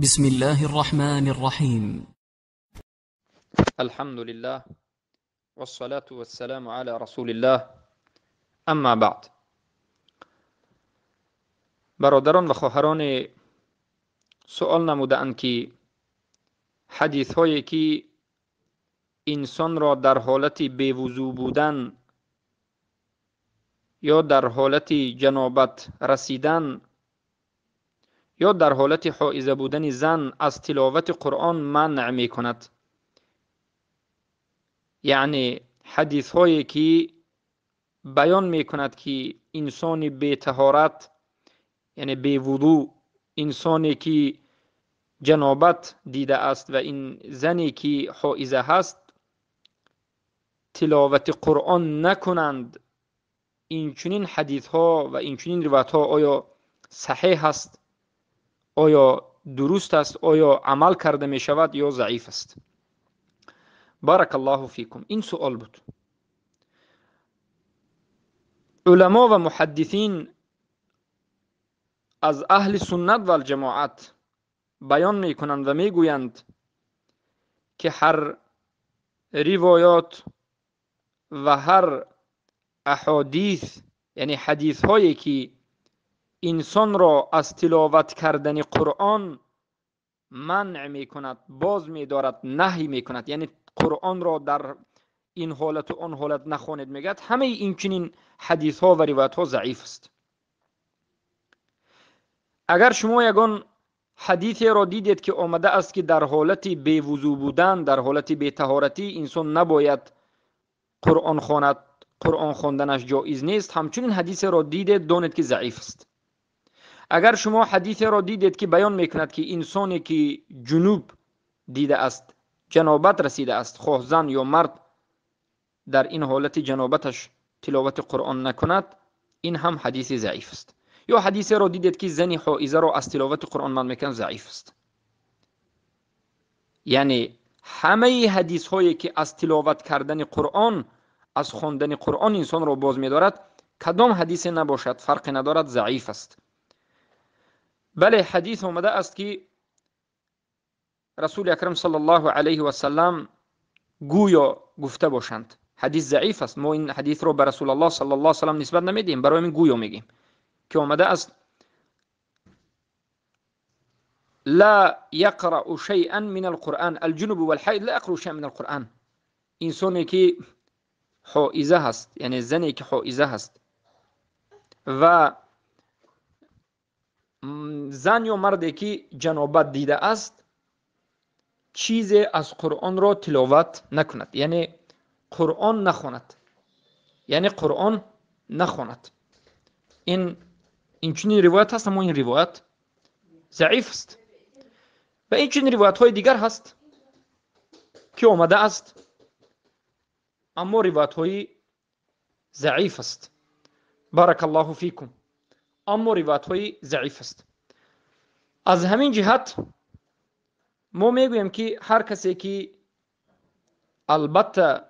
بسم الله الرحمن الرحيم. الحمد لله والصلاة والسلام على رسول الله. اما بعد، برادران و خواهران، سوال نمودند که حدیث هایی که انسان را در حالت بیوضو بودن یا در حالت جنابت رسیدن یا در حالت حائضه بودن زن از تلاوت قرآن منع می کند، یعنی حدیث هایی که بیان می کند که انسان بی طهارت، یعنی بی وضو، انسانی که جنابت دیده است و این زنی که حائضه هست تلاوت قرآن نکنند، این چنین حدیث ها و این چنین روایت ها آیا صحیح است، آیا درست است، آیا عمل کرده می شود یا ضعیف است؟ بارک الله فیکم. این سوال بود. علما و محدثین از اهل سنت و الجماعت بیان می کنند و می گویند که هر روایات و هر احادیث، یعنی حدیث هایی که انسان را از تلاوت کردن قرآن منع می کند، باز می دارد، نهی می کند، یعنی قرآن را در این حالت و آن حالت نخوانید میگد، همه این چنین حدیث ها و روایت ها ضعیف است. اگر شما یگان حدیثی را دیدید که آمده است که در حالت بی وضو بودن، در حالت بی طهارتی انسان نباید قرآن خواند، قرآن خواندنش جایز نیست، همچنین حدیث را دیدید، دانید که ضعیف است. اگر شما حدیث را دیدید که بیان میکند که انسانی که جنوب دیده است، جنابت رسیده است، خواه زن یا مرد، در این حالت جنابتش تلاوت قرآن نکند، این هم حدیث ضعیف است. یا حدیث را دیدید که زنی حائضه را از تلاوت قرآن منع میکند، ضعیف است. یعنی همه حدیث هایی که از تلاوت کردن قرآن، از خواندن قرآن انسان را باز می‌دارد، کدام حدیث نباشد، فرق ندارد، ضعیف است. بله، حدیث آمده است که رسول اکرم صلی الله علیه و سلم گویا گفته باشند. حدیث ضعیف است. ما این حدیث رو به رسول الله صلی الله علیه و سلم نسبت نمیدیم، برای این گویا میگیم که آمده است لا يقرأ شيئا من القرآن الجنوب والحيض لا يقرأ شيئا من القرآن. انسانی که حائضه هست، یعنی زنی که حائضه هست و زن یا مردی که جنابت دیده است، چیزی از قرآن را تلاوت نکند، یعنی قرآن نخواند، یعنی قرآن نخواند. این چنین روایت هست، اما این روایت ضعیف است. و این چنین روایت های دیگر هست که آمده است، اما روایت های ضعیف است. بارک الله فیکم. اما روایت های ضعیف است. از همین جهت ما میگویم که هر کسی که البته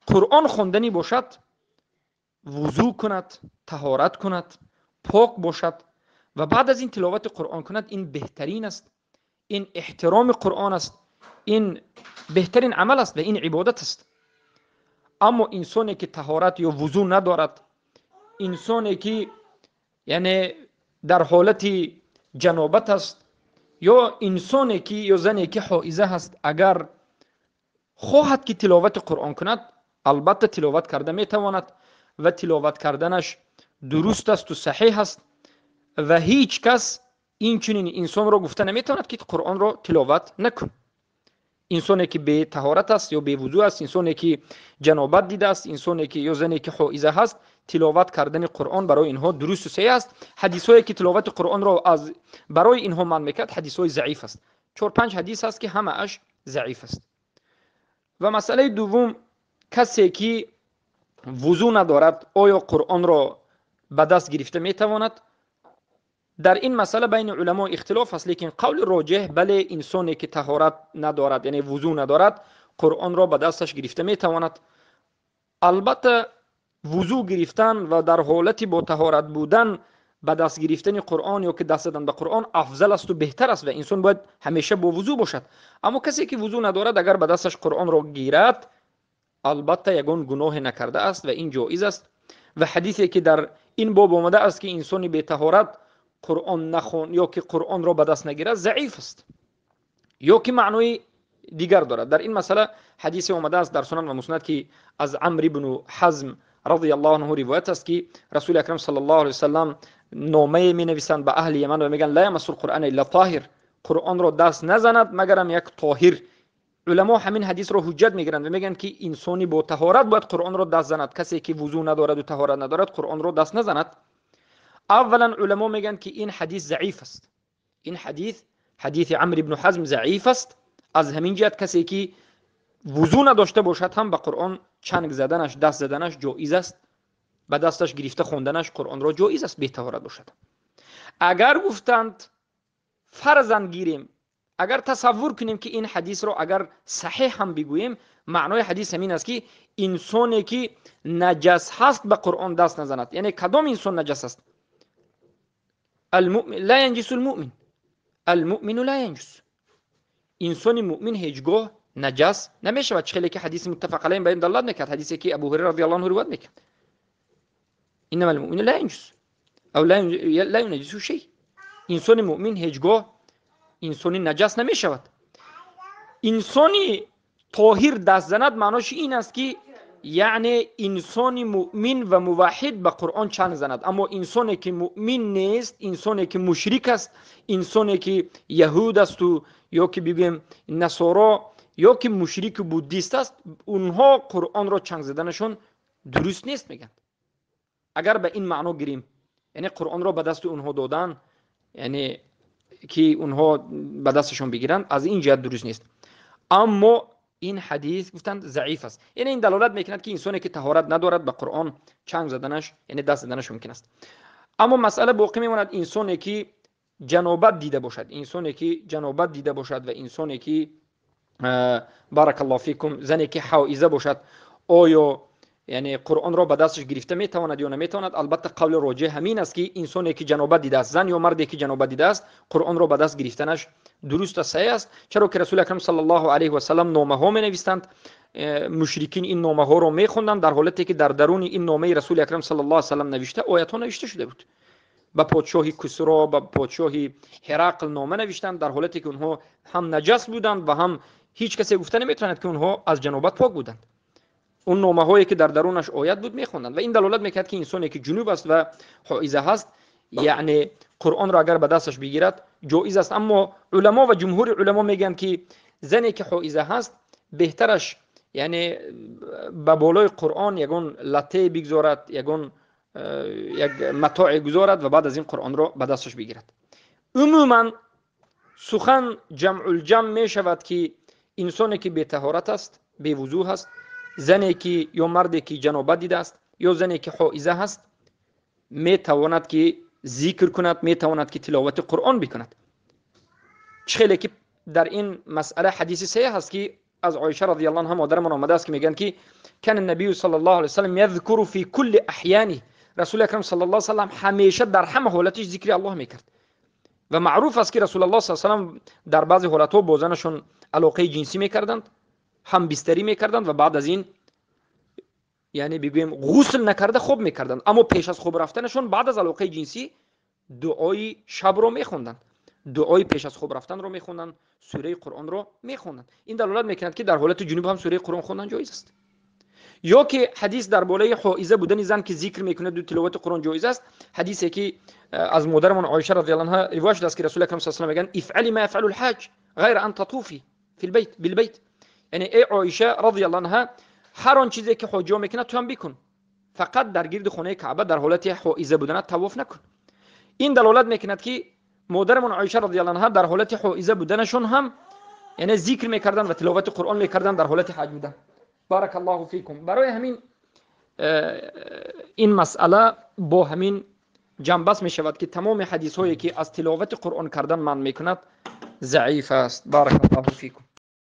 قرآن خواندنی باشد، وضو کند، طهارت کند، پاک باشد و بعد از این تلاوت قرآن کند، این بهترین است، این احترام قرآن است، این بهترین عمل است و این عبادت است. اما انسانی که طهارت یا وضو ندارد، انسانی که یعنی در حالت جنابت است، یا انسانی که یا زنی که حائضه هست، اگر خواهد که تلاوت قرآن کند، البته تلاوت کرده میتواند و تلاوت کردنش درست است و صحیح است و هیچ کس این چنین انسان را گفته نمیتواند که قرآن را تلاوت نکن. انسانی که به طهارت است یا به وضو است، انسانی که جنابت دیده است، انسانی که یا زنی که حائضه هست، تلاوت کردن قرآن برای اینها درست و صحیح است. حدیثایی که تلاوت قرآن را از برای اینها منع میکرد حدیثای ضعیف است. 4-5 حدیث است که همه اش ضعیف است. و مسئله دوم، کسی که وضو ندارد آیا قرآن را به دست گرفته میتواند؟ در این مسئله بین علما اختلاف است، لیکن قول راجح بله، انسانی که طهارت ندارد، یعنی وضو ندارد، قرآن را به دستش گرفته میتواند. البته وضو گرفتن و در حالت با طهارت بودن به دست گرفتن قرآن یا که دست دادن به قرآن افضل است و بهتر است و انسان باید همیشه با وضو باشد. اما کسی که وضو ندارد اگر به دستش قرآن را گیرد البته یگان گناه نکرده است و این جایز است. و حدیثی که در این باب آمده است که انسان بی طهارت قرآن نخوان یا که قرآن را به دست نگیرد ضعیف است یا که معنای دیگر دارد. در این مسئله حدیث آمده است در سنن و مسند که از عمرو بن حزم رضی الله عنه روایت است که رسول اکرم صلی الله علیه و سلم نامه می نویسند به اهل یمن و میگن لا یمس القرآن الا طاهر، قرآن را دست نزند مگرم یک طاهر. علما همین حدیث را حجت میگیرند و میگن که انسانی با طهارت باید قرآن را دست زند. کسی که وضو ندارد و طهارت ندارد قرآن را دست نزند. اولا علما میگن که این حدیث ضعیف است. این حدیث عمرو بن حزم ضعیف است. از همین جهت کسی که وضو نداشته باشد هم به قرآن چنگ زدنش، دست زدنش جایز است. به دستش گرفته خوندنش قرآن را جایز است بی طهارت باشد. اگر گفتند فرضاً گیریم، اگر تصور کنیم که این حدیث رو اگر صحیح هم بگوییم، معنای حدیث همین است که انسانی که نجس هست به قرآن دست نزند. یعنی کدام انسان نجس است؟ المؤمن لا ينجس المؤمن، المؤمن لا ينجس. انسان مؤمن هیچگاه نجس نمیشود. خیلی که حدیث متفق علیه به این دلالت میکرد، حدیثی که ابو هریره رضی الله عنه روایت میکرد انما المؤمن لا ينجس او لا ينجس شيء. انسان مؤمن هیچگاه انسانی نجس نمیشود. انسانی طاهر دست زند معناش این است که یعنی انسان مؤمن و موحد به قرآن چنگ زند. اما انسانی که مؤمن نیست، انسانی که مشرک است، انسانی که یهود است و یا که بگیم نصارا یا که مشرک بودیست است، اونها قرآن را چنگ زدنشون درست نیست میگن. اگر به این معنا گیریم یعنی قرآن را به دست اونها دادن، یعنی که اونها به دستشون بگیرن، از این جهت درست نیست. اما این حدیث گفتند ضعیف است. یعنی این دلالت میکند که انسانی که طهارت ندارد به قرآن چنگ زدنش یعنی دست زدنش ممکن است. اما مسئله باقی میماند انسانی که جنابت دیده باشد، انسانی که جنابت دیده باشد و انسانی که بارک الله فیکم زنی که حائضه باشد، آیا یعنی قرآن را به دستش گرفته میتواند یا نمیتواند؟ البته قول راجح همین است که انسانی که جنابت دیده است، زن یا مردی که جنابت دیده است، قرآن را به دست گرفتنش درست است، صحیح است. چرا که رسول اکرم صلی الله علیه و سلم نامه ها می نویسند، مشرکین این نامه ها را میخوندند در حالتی که در درون این نامه رسول اکرم صلی الله علیه و سلم نوشته آیات ها نوشته شده بود. به پادشاه کسرا، به پادشاه هرقل نامه نوشتند در حالتی که اونها هم نجس بودند و هم هیچ کسی گفته نمیتواند که اونها از جنابت پاک بودند. اون نامه هایی که در درونش آیت بود میخوندند و این دلالت میکرد که انسانی که جنوب است و حائضه هست یعنی قرآن را اگر به دستش بگیرد جایز است. اما علما و جمهور علما میگن که زنی که حائضه هست بهترش یعنی به بالای قرآن یگان لطه بگذارد، یگان یک متاع گذارد و بعد از این قرآن را به دستش بگیرد. عموما سخن جمع الجمع می شود که انسانی که بی طهارت است، بی وضو است، زنی که یا مردی که جنابت دیده است یا زنی که حائضه است، می تواند که ذکر کند، می تواند که تلاوت قرآن بکند. خیلی که در این مسئله حدیث صحیح است که از عایشه رضی الله عنها مادرمان آمده است که میگن که کان النبی صلی الله علیه و سلم یذکر فی کل احیانه، رسول اکرم صلی الله علیه و سلم همیشه در همه حالتش ذکر الله میکرد و معروف است که رسول الله صلی الله علیه و سلم در بعضی حالت‌ها با زنشون علاقه جنسی میکردند، هم بستری میکردند و بعد از این یعنی بگویم غسل نکرده خوب میکردند. اما پیش از خوب رفتنشون بعد از علاقه جنسی دعای شب رو میخوندند، دعای پیش از خوب رفتن رو میخوندند، سوره قرآن رو میخوندند. این دلالت میکند که در حالت جنوب هم سوره قرآن خوندن جایز است. یا که حدیث در بالای حائضه بودن زن که ذکر میکنه دو تلاوت قرآن جایز است. حدیثی که از مادرمان عایشه رضی الله عنها روایت شده است که رسول اکرم صلی الله علیه و آله میگن افعلی ما يفعل الحاج غیر ان تطوفی فی البیت بالبیت، یعنی ای عایشه رضی الله عنها هر آن چیزی که حاجی میکنه تو هم بکن، فقط در گرد خانه کعبه در حالت حائضه بودن طواف نکن. این دلالت میکند که مادرمان عایشه رضی الله عنها در حالت حائضه بودنشون هم یعنی ذکر میکردن و تلاوت قرآن میکردن در حالت حج بودن. بارک الله فیکم. برای همین این مسئله با همین جنبش می شود که تمام حدیث هایی که از تلاوت قرآن کردن من میکند ضعیف است. بارک الله فیکم.